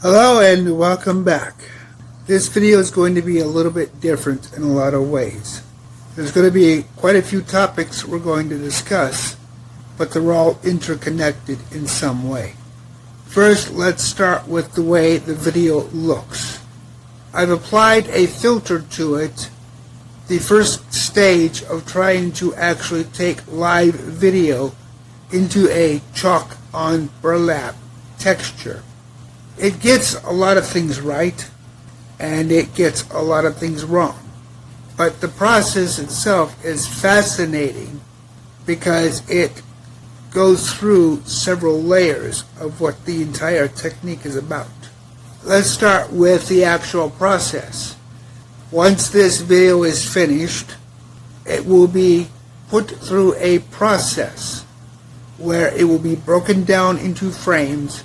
Hello and welcome back. This video is going to be a little bit different in a lot of ways. There's going to be quite a few topics we're going to discuss, but they're all interconnected in some way. First, let's start with the way the video looks. I've applied a filter to it, the first stage of trying to actually take live video into a chalk on burlap texture. It gets a lot of things right, and it gets a lot of things wrong. But the process itself is fascinating because it goes through several layers of what the entire technique is about. Let's start with the actual process. Once this video is finished, it will be put through a process where it will be broken down into frames,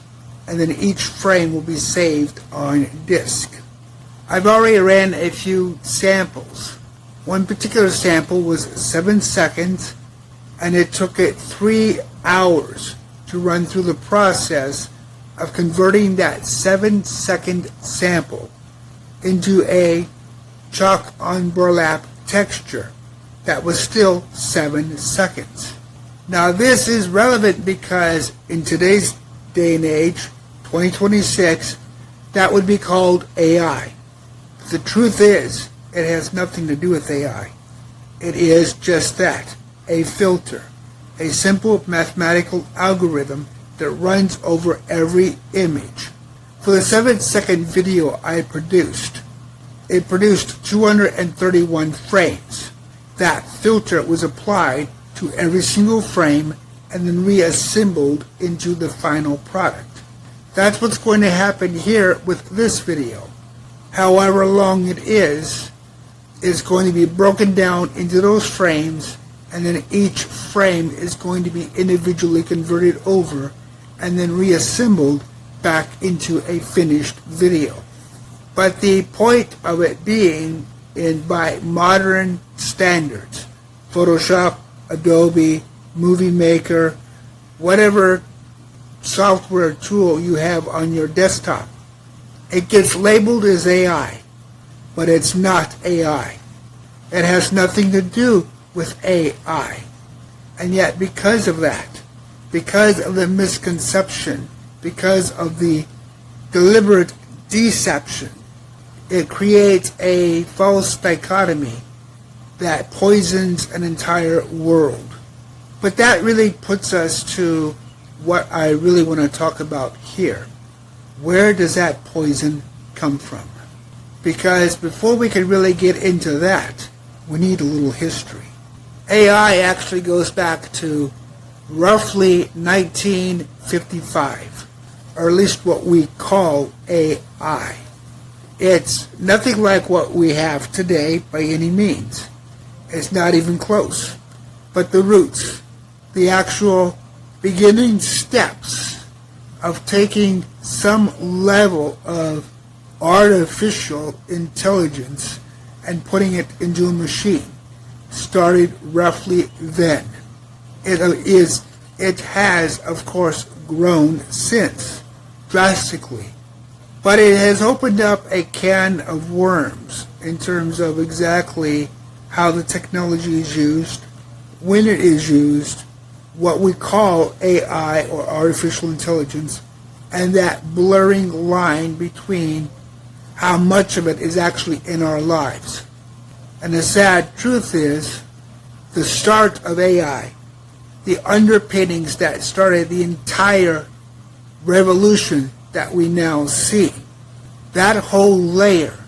and then each frame will be saved on disk. I've already ran a few samples. One particular sample was 7 seconds, and it took it 3 hours to run through the process of converting that 7-second sample into a chalk on burlap texture that was still 7 seconds. Now this is relevant because in today's day and age, 2026, that would be called AI. The truth is, it has nothing to do with AI. It is just that, a filter, a simple mathematical algorithm that runs over every image. For the 7-second video I produced, it produced 231 frames. That filter was applied to every single frame and then reassembled into the final product. That's what's going to happen here with this video. However long it is going to be broken down into those frames, and then each frame is going to be individually converted over and then reassembled back into a finished video. But the point of it being, by modern standards, Photoshop, Adobe, Movie Maker, whatever software tool you have on your desktop, it gets labeled as AI, but it's not AI. It has nothing to do with AI. And yet because of that, because of the misconception, because of the deliberate deception, it creates a false dichotomy that poisons an entire world. But that really puts us to what I really want to talk about here. Where does that poison come from? Because before we can really get into that, we need a little history. AI actually goes back to roughly 1955, or at least what we call AI. It's nothing like what we have today by any means. It's not even close. But the roots, the actual beginning steps of taking some level of artificial intelligence and putting it into a machine started roughly then. It has, of course, grown since, drastically. But it has opened up a can of worms in terms of exactly how the technology is used, when it is used, what we call AI or artificial intelligence, and that blurring line between how much of it is actually in our lives. And the sad truth is, the start of AI, the underpinnings that started the entire revolution that we now see, that whole layer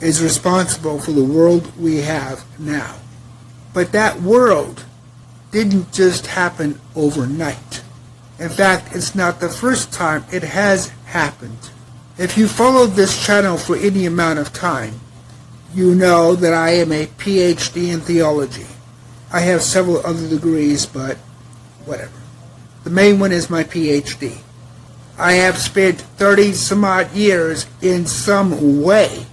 is responsible for the world we have now. But that world didn't just happen overnight. In fact, it's not the first time it has happened. If you followed this channel for any amount of time, you know that I am a PhD in theology. I have several other degrees, but whatever. The main one is my PhD. I have spent 30 some odd years in some way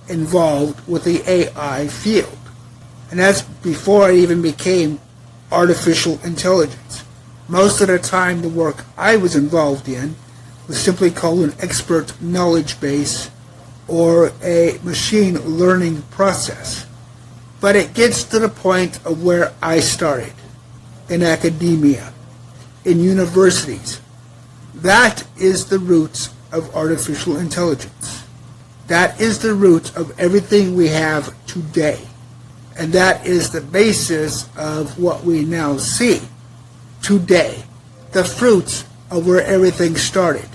involved with the AI field. And that's before it even became artificial intelligence. Most of the time the work I was involved in was simply called an expert knowledge base or a machine learning process. But it gets to the point of where I started, in academia, in universities. That is the roots of artificial intelligence. That is the root of everything we have today. And that is the basis of what we now see today. The fruits of where everything started,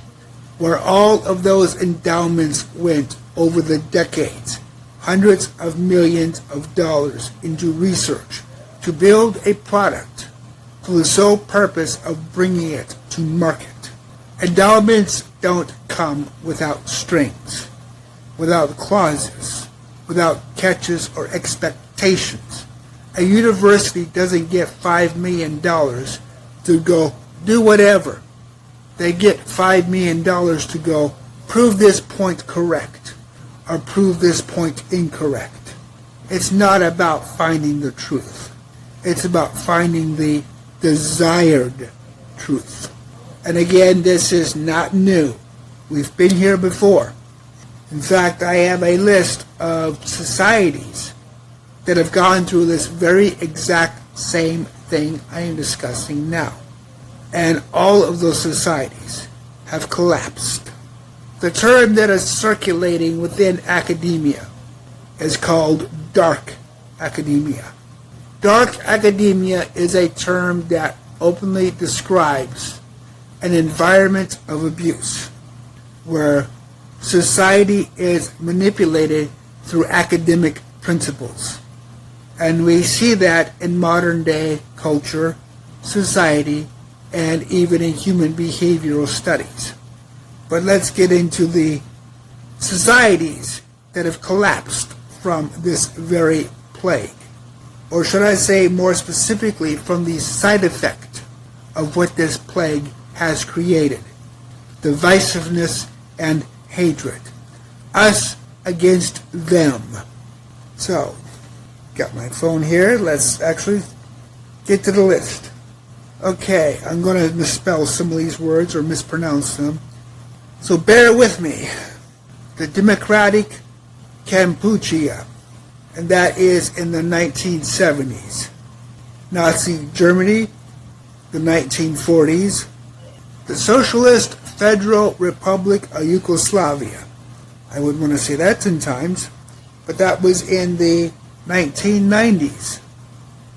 where all of those endowments went over the decades, hundreds of millions of dollars into research to build a product for the sole purpose of bringing it to market. Endowments don't come without strings, without clauses, without catches or expectations. A university doesn't get $5 million to go do whatever. They get $5 million to go prove this point correct or prove this point incorrect. It's not about finding the truth. It's about finding the desired truth. And again, this is not new. We've been here before. In fact, I have a list of societies that have gone through this very exact same thing I am discussing now. And all of those societies have collapsed. The term that is circulating within academia is called dark academia. Dark academia is a term that openly describes an environment of abuse where society is manipulated through academic principles. And we see that in modern day culture, society, and even in human behavioral studies. But let's get into the societies that have collapsed from this very plague. Or should I say more specifically from the side effect of what this plague has created. Divisiveness and hatred. Us against them. So, got my phone here. Let's actually get to the list. Okay, I'm going to misspell some of these words or mispronounce them. So bear with me. The Democratic Kampuchea, and that is in the 1970s. Nazi Germany, the 1940s. The Socialist Federal Republic of Yugoslavia. I wouldn't want to say that 10 times, but that was in the 1990s.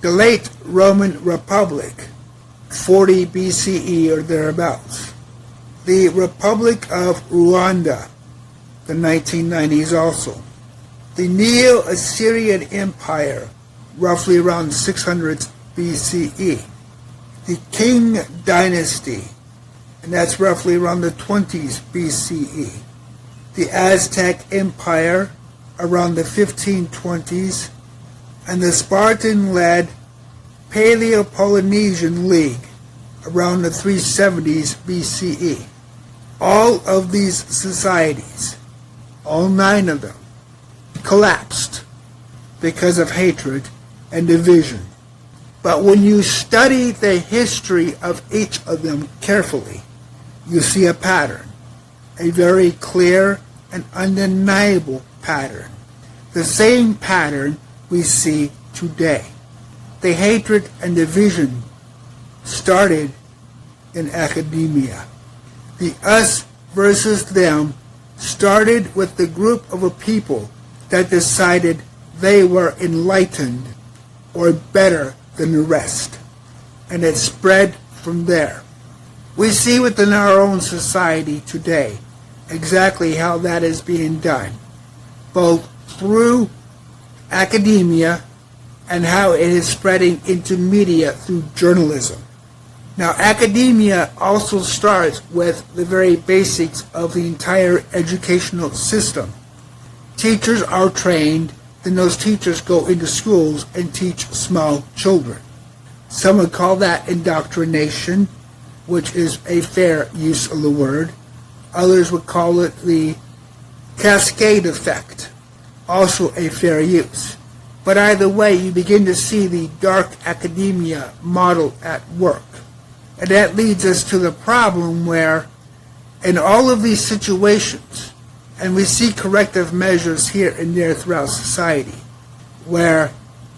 The late Roman Republic, 40 BCE or thereabouts. The Republic of Rwanda, the 1990s also. The Neo-Assyrian Empire, roughly around 600 BCE. The Qing Dynasty, and that's roughly around the 20s BCE. The Aztec Empire, around the 1520s, and the Spartan-led Paleo-Polynesian League, around the 370s BCE. All of these societies, all 9 of them, collapsed because of hatred and division. But when you study the history of each of them carefully, you see a pattern, a very clear and undeniable pattern. The same pattern we see today. The hatred and division started in academia. The us versus them started with the group of a people that decided they were enlightened or better than the rest. And it spread from there. We see within our own society today exactly how that is being done, both through academia and how it is spreading into media through journalism. Now, academia also starts with the very basics of the entire educational system. Teachers are trained, then those teachers go into schools and teach small children. Some would call that indoctrination, which is a fair use of the word. Others would call it the cascade effect, also a fair use. But either way, you begin to see the dark academia model at work. And that leads us to the problem where In all of these situations, and we see corrective measures here and there throughout society, where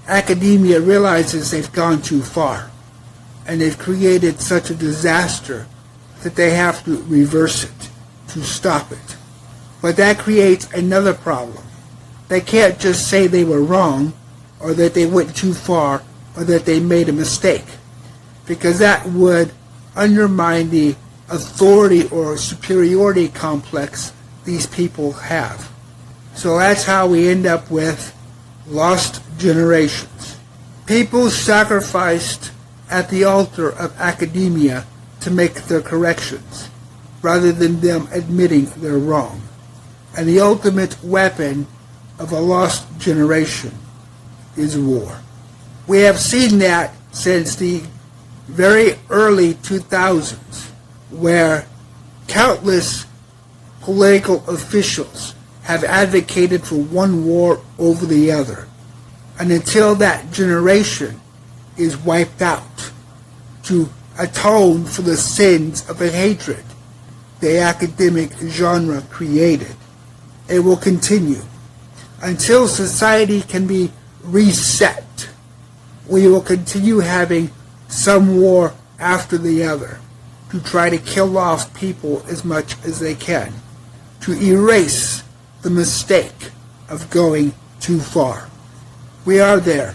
academia realizes they've gone too far, and they've created such a disaster that they have to reverse it, to stop it. But that creates another problem. They can't just say they were wrong, or that they went too far, or that they made a mistake, because that would undermine the authority or superiority complex these people have. So that's how we end up with lost generations. People sacrificed at the altar of academia to make their corrections, rather than them admitting they're wrong. And the ultimate weapon of a lost generation is war. We have seen that since the very early 2000s, where countless political officials have advocated for one war over the other. And until that generation is wiped out to atone for the sins of the hatred the academic genre created, it will continue. Until society can be reset, we will continue having some war after the other to try to kill off people as much as they can, to erase the mistake of going too far. We are there.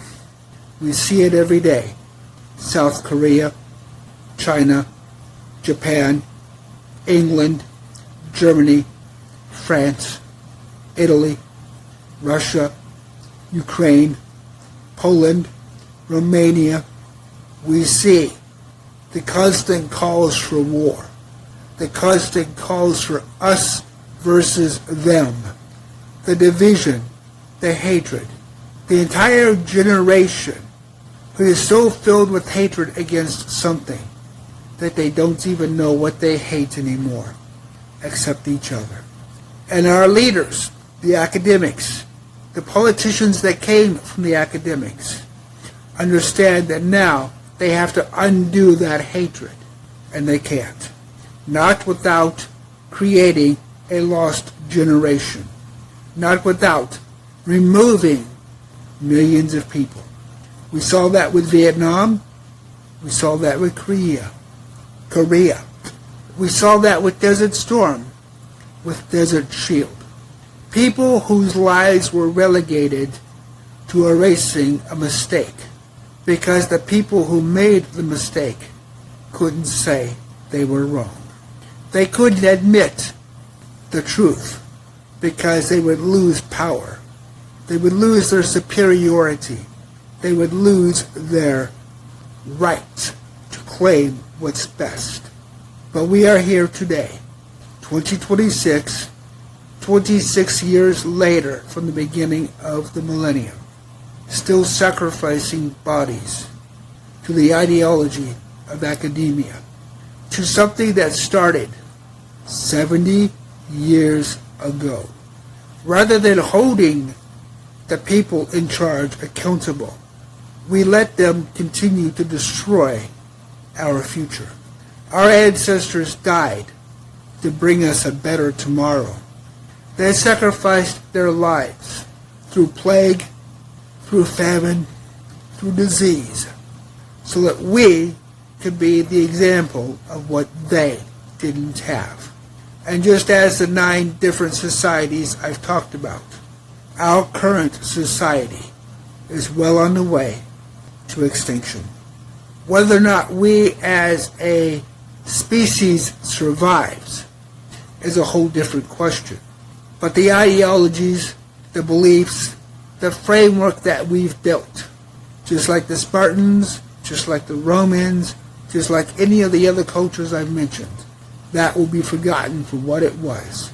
We see it every day. South Korea, China, Japan, England, Germany, France, Italy, Russia, Ukraine, Poland, Romania. We see the constant calls for war, the constant calls for us versus them, the division, the hatred. The entire generation who is so filled with hatred against something that they don't even know what they hate anymore, except each other. And our leaders, the academics, the politicians that came from the academics, understand that now they have to undo that hatred, and they can't. Not without creating a lost generation. Not without removing millions of people. We saw that with Vietnam. We saw that with Korea. We saw that with Desert Storm, with Desert Shield. People whose lives were relegated to erasing a mistake because the people who made the mistake couldn't say they were wrong. They couldn't admit the truth because they would lose power. They would lose their superiority. They would lose their right to claim what's best. But we are here today, 2026, 26 years later from the beginning of the millennium, still sacrificing bodies to the ideology of academia, to something that started 70 years ago. Rather than holding the people in charge accountable, we let them continue to destroy our future. Our ancestors died to bring us a better tomorrow. They sacrificed their lives through plague, through famine, through disease, so that we could be the example of what they didn't have. And just as the 9 different societies I've talked about, our current society is well on the way to extinction. Whether or not we as a species survives is a whole different question. But the ideologies, the beliefs, the framework that we've built, just like the Spartans, just like the Romans, just like any of the other cultures I've mentioned, that will be forgotten for what it was,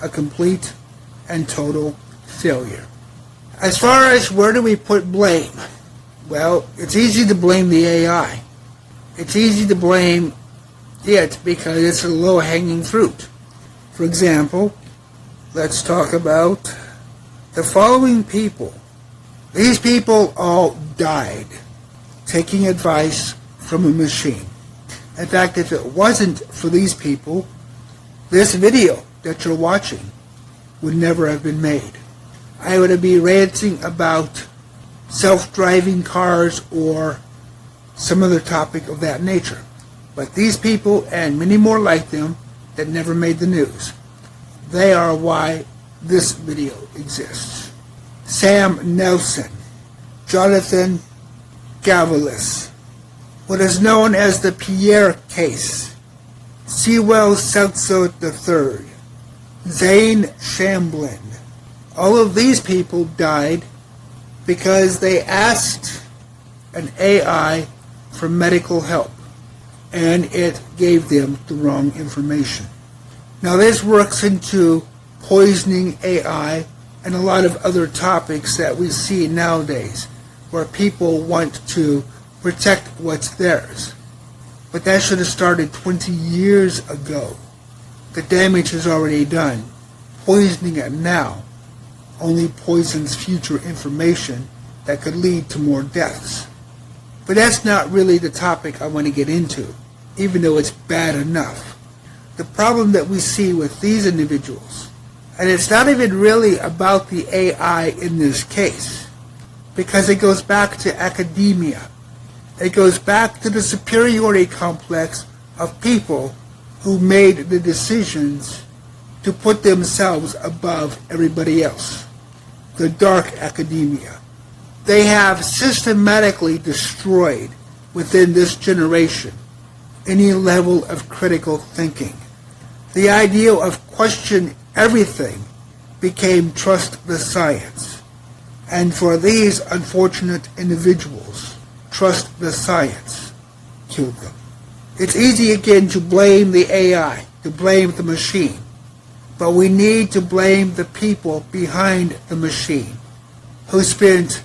a complete and total failure. As far as where do we put blame? Well, it's easy to blame the AI. It's easy to blame it because it's a low-hanging fruit. For example, let's talk about the following people. These people all died taking advice from a machine. In fact, if it wasn't for these people, This video that you're watching would never have been made. I would be ranting about self-driving cars or some other topic of that nature. But these people and many more like them that never made the news, they are why this video exists. Sam Nelson, Jonathan Gavalis, what is known as the Pierre case, Sewell Seltzer III, Zane Shamblin. All of these people died because they asked an AI for medical help, and it gave them the wrong information. Now this works into poisoning AI and a lot of other topics that we see nowadays, where people want to protect what's theirs. But that should have started 20 years ago. The damage is already done. Poisoning it now only poisons future information that could lead to more deaths. But that's not really the topic I want to get into, even though it's bad enough. The problem that we see with these individuals, and it's not even really about the AI in this case, because it goes back to academia. It goes back to the superiority complex of people who made the decisions to put themselves above everybody else. The dark academia. They have systematically destroyed within this generation any level of critical thinking. The idea of question everything became trust the science. And for these unfortunate individuals, trust the science killed them. It's easy again to blame the AI, to blame the machine. But we need to blame the people behind the machine who spent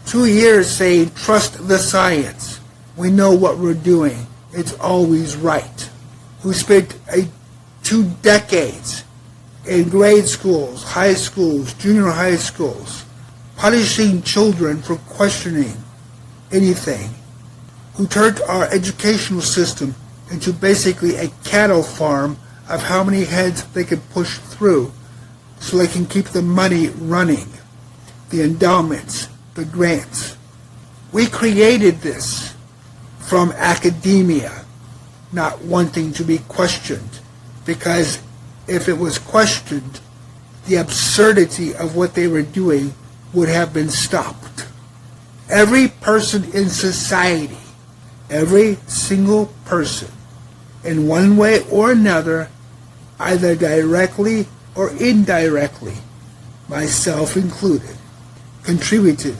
2 years saying, trust the science. We know what we're doing. It's always right. Who spent 2 decades in grade schools, high schools, junior high schools, punishing children for questioning anything. Who turned our educational system into basically a cattle farm of how many heads they could push through so they can keep the money running, the endowments, the grants. We created this from academia not wanting to be questioned, because if it was questioned, the absurdity of what they were doing would have been stopped. Every person in society, every single person, in one way or another, either directly or indirectly, myself included, contributed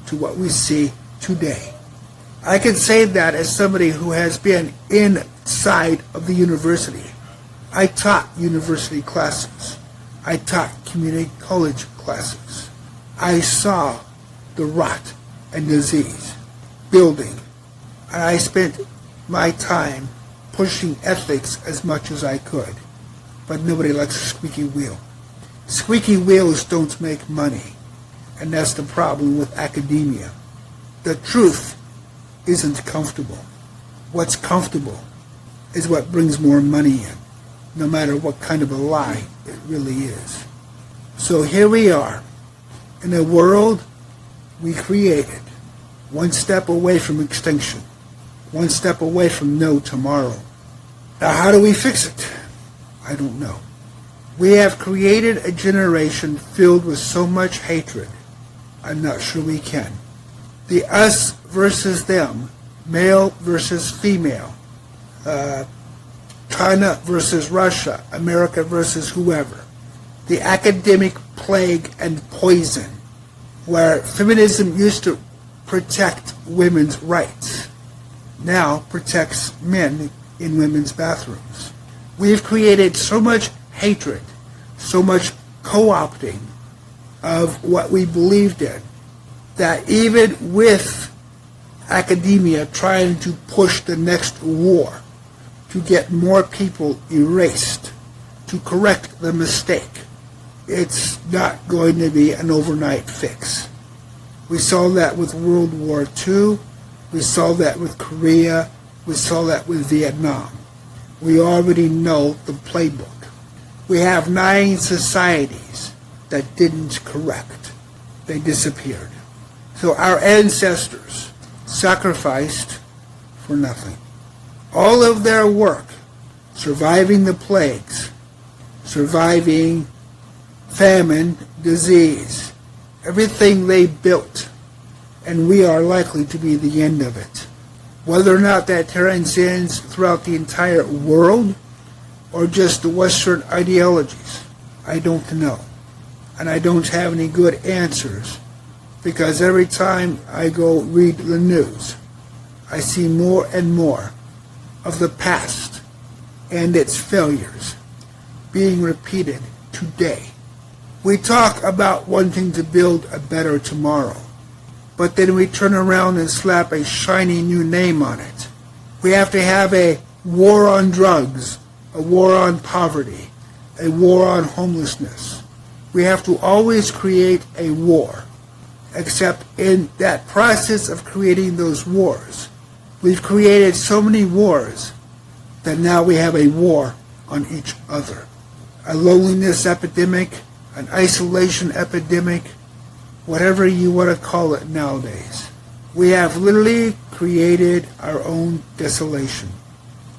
to what we see today. I can say that as somebody who has been inside of the university. I taught university classes. I taught community college classes. I saw the rot and disease building, and I spent my time pushing ethics as much as I could. But nobody likes a squeaky wheel. Squeaky wheels don't make money, and that's the problem with academia. The truth isn't comfortable. What's comfortable is what brings more money in, no matter what kind of a lie it really is. So here we are, in a world we created, one step away from extinction, one step away from no tomorrow. Now how do we fix it? I don't know. We have created a generation filled with so much hatred. I'm not sure we can. The us versus them, male versus female, China versus Russia, America versus whoever. The academic plague and poison, where feminism used to protect women's rights, now protects men in women's bathrooms. We've created so much hatred, so much co-opting of what we believed in, that even with academia trying to push the next war to get more people erased, to correct the mistake, it's not going to be an overnight fix. We saw that with World War II, we saw that with Korea, we saw that with Vietnam. We already know the playbook. We have 9 societies that didn't correct. They disappeared. So our ancestors sacrificed for nothing. All of their work, surviving the plagues, surviving famine, disease, everything they built, and we are likely to be the end of it. Whether or not that transcends throughout the entire world or just the Western ideologies, I don't know. And I don't have any good answers, because every time I go read the news, I see more and more of the past and its failures being repeated today. We talk about wanting to build a better tomorrow, but then we turn around and slap a shiny new name on it. We have to have a war on drugs, a war on poverty, a war on homelessness. We have to always create a war, except in that process of creating those wars, we've created so many wars that now we have a war on each other. A loneliness epidemic, an isolation epidemic, whatever you want to call it nowadays. We have literally created our own desolation.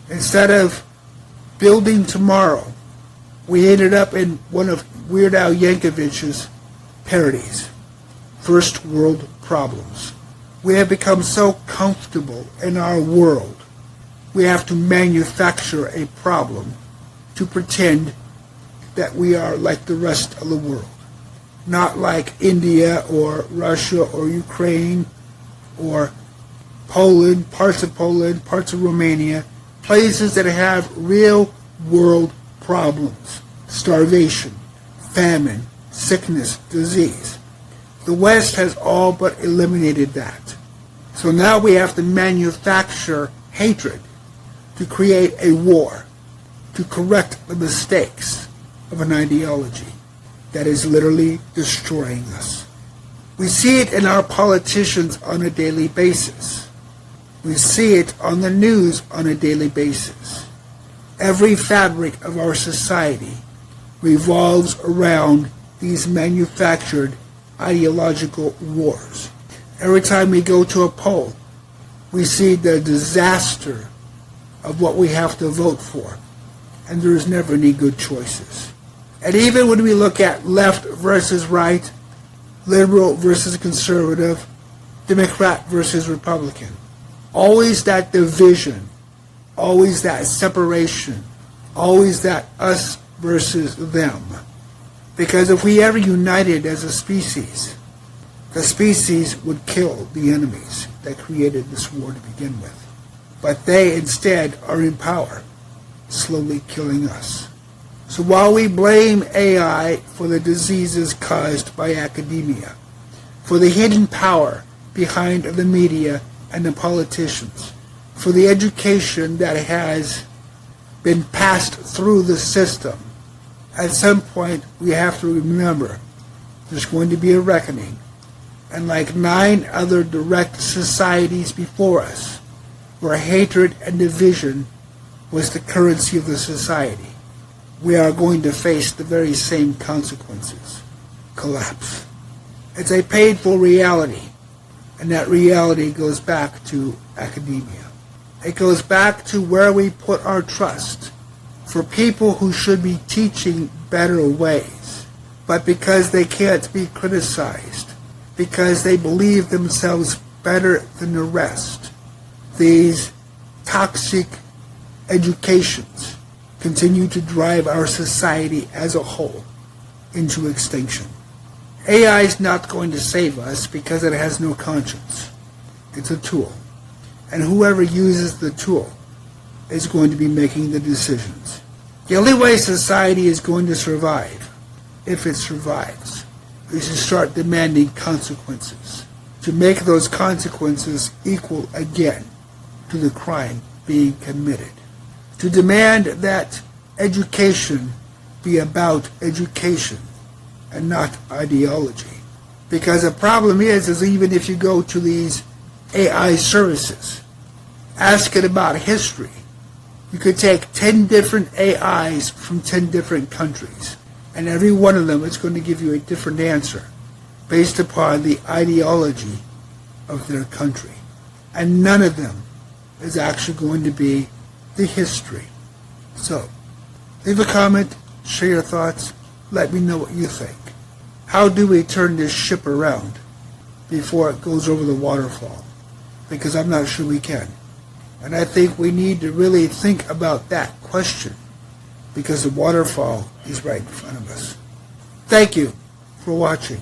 Instead of building tomorrow, we ended up in one of Weird Al Yankovic's parodies, First World Problems. We have become so comfortable in our world, we have to manufacture a problem to pretend that we are like the rest of the world. Not like India or Russia or Ukraine or Poland, parts of Romania, places that have real world problems, starvation, famine, sickness, disease. The West has all but eliminated that. So now we have to manufacture hatred to create a war, to correct the mistakes of an ideology that is literally destroying us. We see it in our politicians on a daily basis. We see it on the news on a daily basis. Every fabric of our society revolves around these manufactured ideological wars. Every time we go to a poll, we see the disaster of what we have to vote for, and there is never any good choices. And even when we look at left versus right, liberal versus conservative, Democrat versus Republican, always that division, always that separation, always that us versus them. Because if we ever united as a species, the species would kill the enemies that created this war to begin with. But they instead are in power, slowly killing us. So while we blame AI for the diseases caused by academia, for the hidden power behind the media and the politicians, for the education that has been passed through the system, at some point we have to remember there's going to be a reckoning. And like 9 other direct societies before us, where hatred and division was the currency of the society, we are going to face the very same consequences: collapse. It's a painful reality, and that reality goes back to academia. It goes back to where we put our trust for people who should be teaching better ways, but because they can't be criticized, because they believe themselves better than the rest, these toxic educations continue to drive our society as a whole into extinction. AI is not going to save us because it has no conscience. It's a tool. And whoever uses the tool is going to be making the decisions. The only way society is going to survive, if it survives, is to start demanding consequences, to make those consequences equal again to the crime being committed, to demand that education be about education and not ideology. Because the problem is even if you go to these AI services, ask it about history, You could take 10 different AIs from 10 different countries, and every one of them is going to give you a different answer based upon the ideology of their country. And none of them is actually going to be the history. So, leave a comment, share your thoughts, let me know what you think. How do we turn this ship around before it goes over the waterfall? Because I'm not sure we can. And I think we need to really think about that question, because the waterfall is right in front of us. Thank you for watching.